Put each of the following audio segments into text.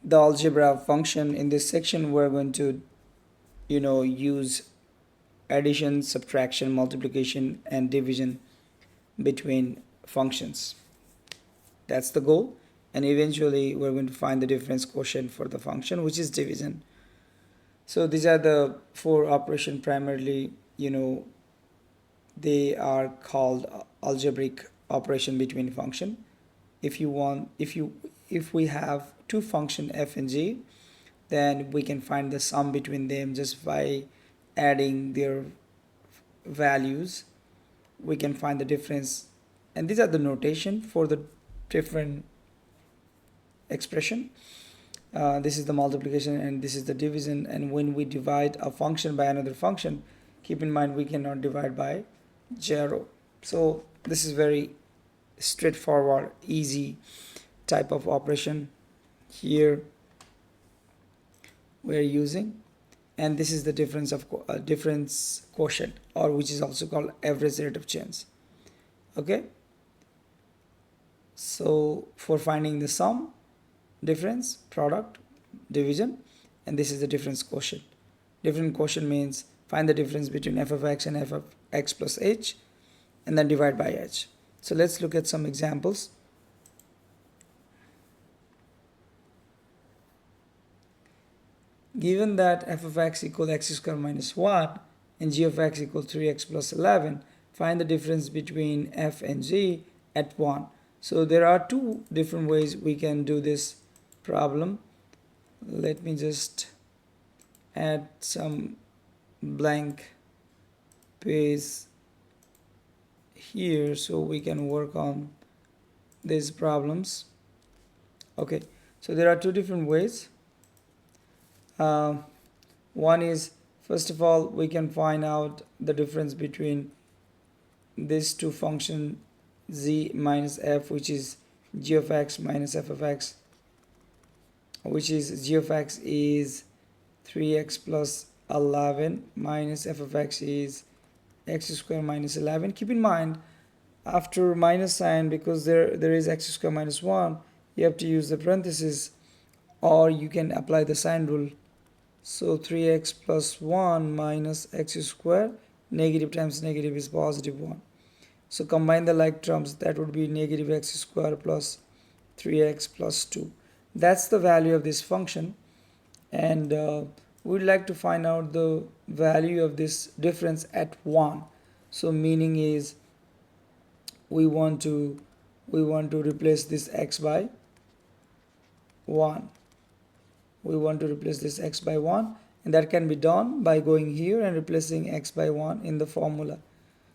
the algebra of function. In this section we're going to use addition, subtraction, multiplication and division between functions. That's the goal, and eventually we're going to find the difference quotient for the function, which is division. So these are the four operation. Primarily, they are called algebraic operation between function. If we have two function f and g, then we can find the sum between them just by adding their values. We can find the difference, and these are the notation for the different expression. This is the multiplication and this is the division. And when we divide a function by another function, keep in mind we cannot divide by 0. So this is very straightforward, easy type of operation here we're using. And this is the difference of difference quotient, or which is also called average rate of change. Okay, so for finding the sum, difference, product, division, and this is the difference quotient. Difference quotient means find the difference between f of x and f of x plus h, and then divide by h. So let's look at some examples. Given that f of x equals x squared minus 1 and g of x equals 3x plus 11, find the difference between f and g at 1. So there are two different ways we can do this problem. Let me just add some blank page here so we can work on these problems. Okay, so there are two different ways. One is, first of all, we can find out the difference between these two functions, z minus f, which is g of x minus f of x, which is g of x is 3x plus 11 minus f of x is x squared minus 11. Keep in mind, after minus sign, because there is x squared minus 1, you have to use the parenthesis, or you can apply the sign rule. So 3x plus 1 minus x squared, negative times negative is positive 1. So combine the like terms, that would be negative x squared plus 3x plus 2. That's the value of this function, and we'd like to find out the value of this difference at 1. So meaning is we want to replace this x by 1. We want to replace this x by 1, and that can be done by going here and replacing x by 1 in the formula.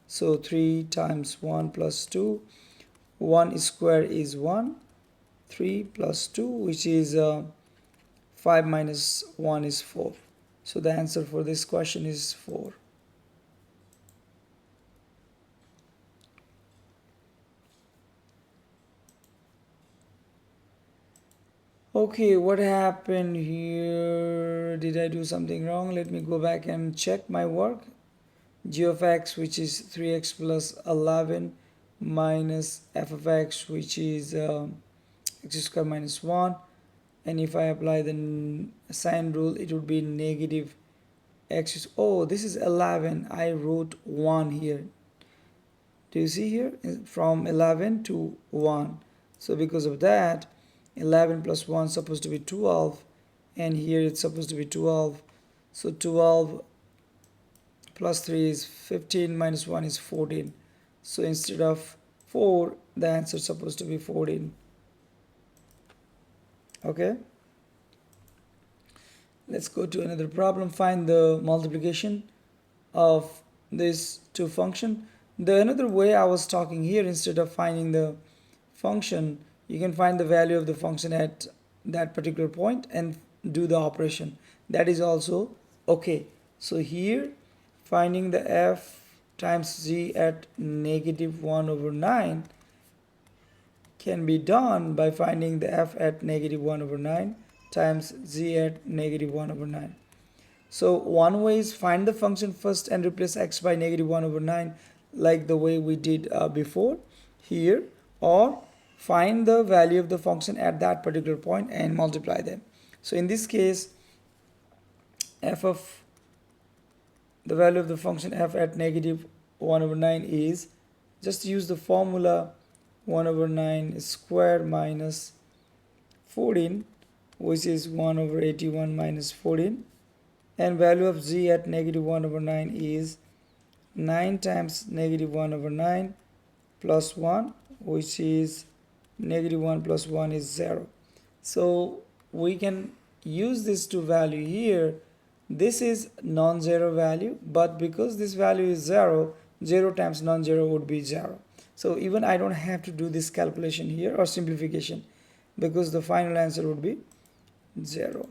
So 3 times 1 plus 2, 1 squared is 1, 3 plus 2, which is 5 minus 1 is 4. So the answer for this question is 4. Okay, what happened here? Did I do something wrong? Let me go back and check my work. G of x, which is 3x plus 11 minus f of x, which is x squared minus 1. And if I apply the sign rule, it would be negative x. Oh, this is 11. I wrote 1 here. Do you see here? From 11 to 1. So because of that, 11 plus 1 is supposed to be 12, and here it's supposed to be 12. So 12 plus 3 is 15, minus 1 is 14. So instead of 4, the answer is supposed to be 14. Okay, let's go to another problem. Find the multiplication of these two functions. The another way I was talking here, instead of finding the function, you can find the value of the function at that particular point and do the operation. That is also okay. So here, finding the f times z at negative 1 over 9 can be done by finding the f at negative 1 over 9 times z at negative 1 over 9. So one way is find the function first and replace x by negative 1 over 9, like the way we did before here, or find the value of the function at that particular point and multiply them. So in this case, f of the value of the function f at negative 1 over 9 is, just use the formula 1 over 9 square minus 14, which is 1 over 81 minus 14, and value of z at negative 1 over 9 is 9 times negative 1 over 9 plus 1, which is negative 1 plus 1 is 0. So we can use this to value here. This is non-zero value, but because this value is 0, 0 times non-zero would be 0. So even I don't have to do this calculation here or simplification, because the final answer would be 0.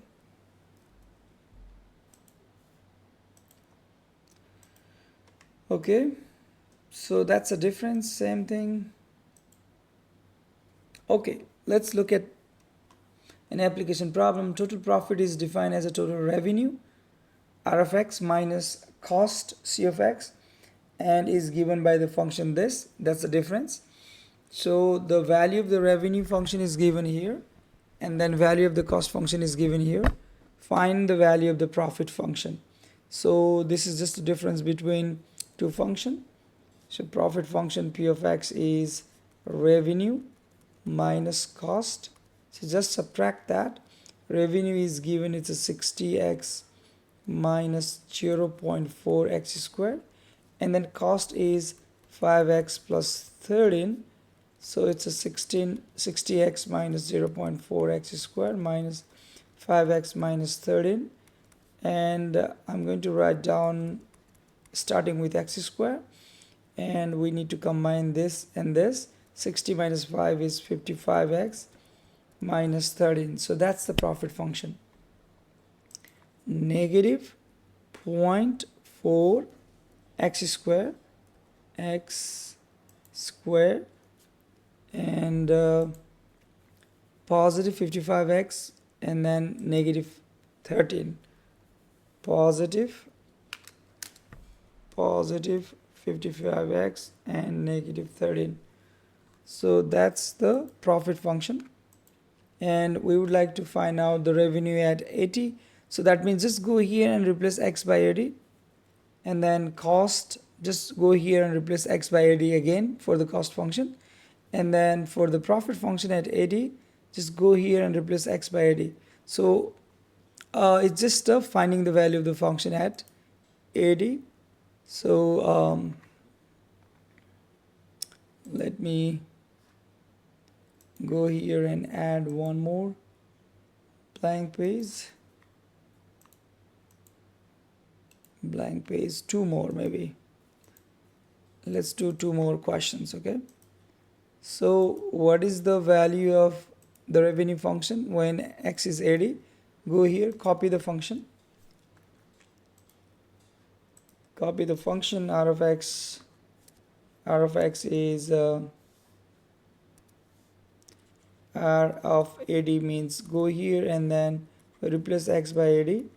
Okay, so that's a difference, same thing. Okay, let's look at an application problem. Total profit is defined as a total revenue, R of x minus cost, C of x, and is given by the function this. That's the difference. So the value of the revenue function is given here, and then value of the cost function is given here. Find the value of the profit function. So this is just a difference between two functions. So profit function P of x is revenue minus cost. So just subtract that. Revenue is given, it's a 60x minus 0.4 x squared, and then cost is 5x plus 13. So it's a 60x minus 0.4 x squared minus 5x minus 13, and I'm going to write down starting with x squared, and we need to combine this and this. 60 minus 5 is 55x minus 13. So that's the profit function. Negative 0.4 x squared and positive 55x and then negative 13. Positive 55x and negative 13. So that's the profit function, and we would like to find out the revenue at 80. So that means just go here and replace x by 80, and then cost, just go here and replace x by 80 again for the cost function, and then for the profit function at 80, just go here and replace x by 80. So it's just finding the value of the function at 80. So let me go here and add one more blank page, two more maybe. Let's do two more questions. Okay, so what is the value of the revenue function when x is 80? Go here, copy the function, copy the function. R of x is R of 80 means go here and then replace x by 80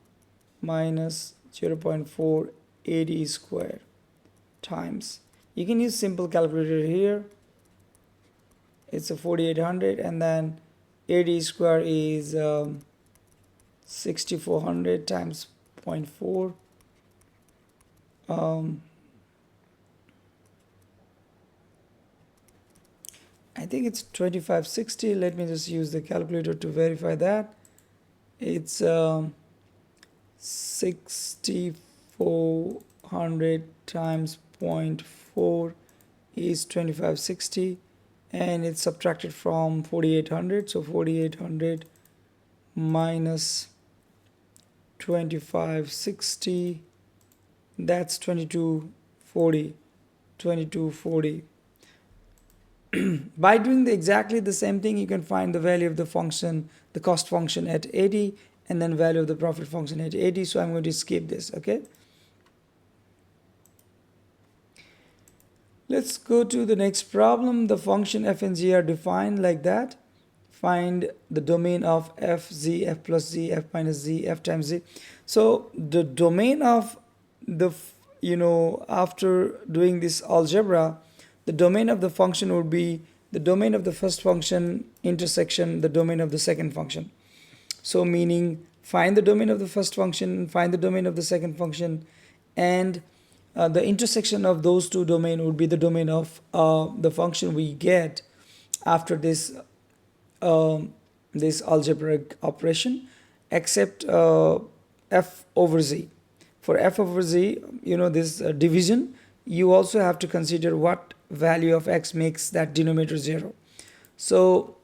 minus 0.4 80 square times. You can use simple calculator here. It's a 4800, and then 80 square is 6400 times 0.4. I think it's 2560. Let me just use the calculator to verify that. It's 6400 times 0.4 is 2560, and it's subtracted from 4800. So 4800 minus 2560, that's 2240. By doing exactly the same thing, you can find the value of the function, the cost function at 80, and then value of the profit function at 80. So I'm going to skip this. Okay, let's go to the next problem. The function f and g are defined like that. Find the domain of f, z, f plus z, f minus z, f times z. So the domain of the, after doing this algebra, the domain of the function would be the domain of the first function intersection the domain of the second function. So meaning find the domain of the first function, find the domain of the second function, and the intersection of those two domain would be the domain of the function we get after this algebraic operation, except f over z. For f over z, this division, you also have to consider what value of x makes that denominator 0. So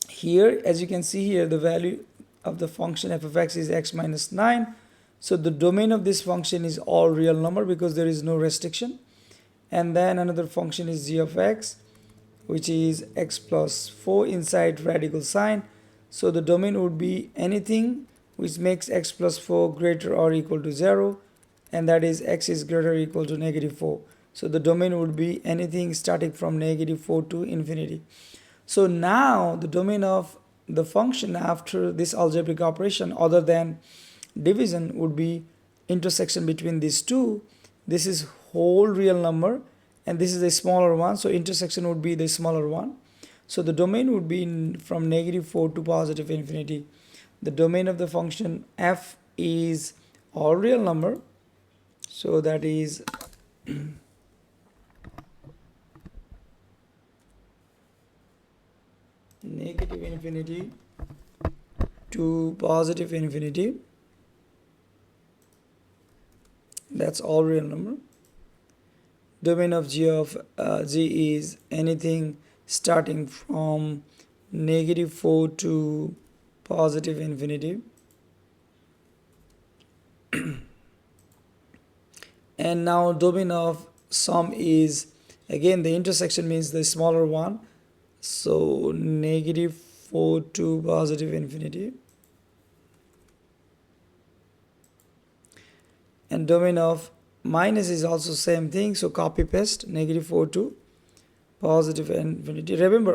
here, as you can see here, the value of the function f of x is x minus 9. So the domain of this function is all real number because there is no restriction. And then another function is g of x, which is x plus 4 inside radical sign. So the domain would be anything which makes x plus 4 greater or equal to 0, and that is x is greater or equal to negative 4. So the domain would be anything starting from negative 4 to infinity. So now the domain of the function after this algebraic operation other than division would be intersection between these two. This is whole real number and this is a smaller one, so intersection would be the smaller one. So the domain would be from negative 4 to positive infinity. The domain of the function f is all real number, so that is negative infinity to positive infinity. That's all real number. Domain of g is anything starting from negative 4 to positive infinity. And now domain of sum is, again, the intersection means the smaller one, so negative 4 to positive infinity. And domain of minus is also same thing, so copy paste negative 4 to positive infinity. Remember,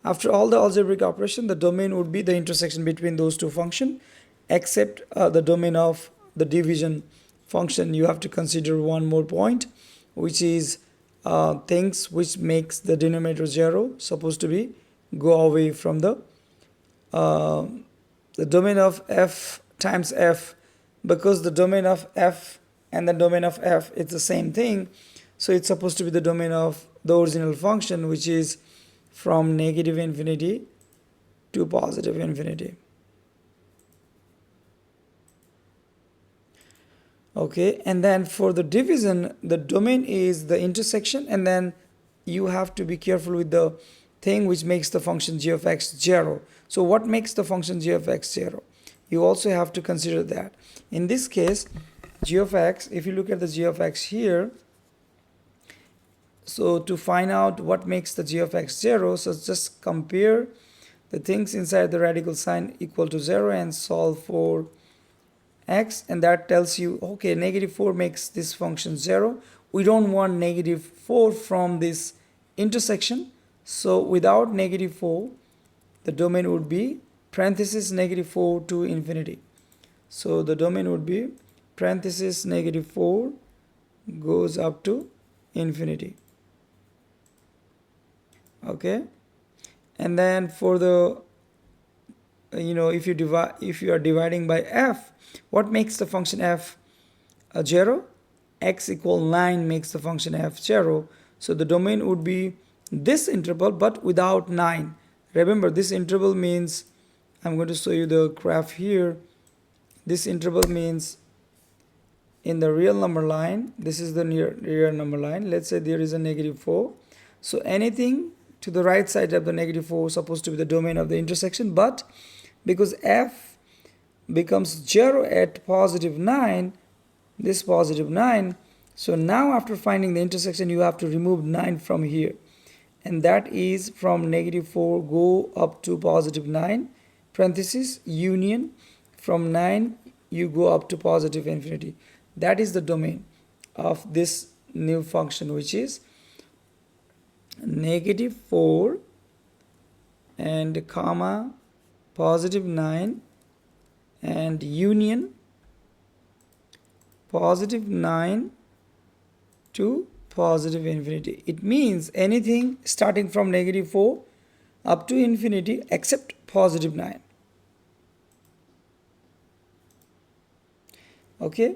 after all the algebraic operation, the domain would be the intersection between those two functions, except the domain of the division function. You have to consider one more point, which is things which makes the denominator 0 supposed to be go away from the domain of f times f, because the domain of f and the domain of f it's the same thing, so it's supposed to be the domain of the original function, which is from negative infinity to positive infinity. Okay, and then for the division, the domain is the intersection, and then you have to be careful with the thing which makes the function g of x 0. So what makes the function g of x 0? You also have to consider that. In this case, g of x, if you look at the g of x here, so to find out what makes the g of x 0, so just compare the things inside the radical sign equal to 0 and solve for x, and that tells you, okay, negative 4 makes this function 0. We don't want negative 4 from this intersection, so without negative 4 the domain would be parenthesis negative 4 to infinity. So the domain would be parenthesis negative 4 goes up to infinity. Okay, and then for the if you are dividing by f, what makes the function f 0? X equal 9 makes the function f 0. So the domain would be this interval but without 9. Remember, this interval means, I'm going to show you the graph here. This interval means in the real number line, this is the real number line. Let's say there is a negative 4. So anything to the right side of the negative 4 is supposed to be the domain of the intersection, but because f becomes 0 at positive 9, this positive 9, so now after finding the intersection you have to remove 9 from here, and that is from negative 4 go up to positive 9 parenthesis union, from 9 you go up to positive infinity. That is the domain of this new function, which is negative 4 and comma positive 9 and union positive 9 to positive infinity. It means anything starting from negative 4 up to infinity except positive 9. Okay,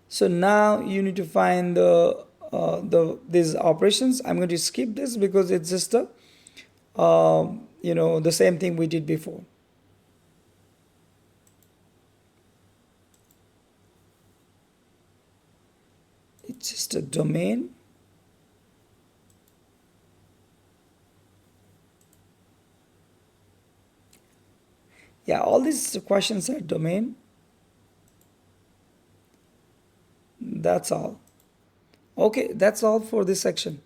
so now you need to find the these operations. I'm going to skip this because it's just a the same thing we did before. It's just a domain. Yeah, all these questions are domain. That's all. Okay, that's all for this section.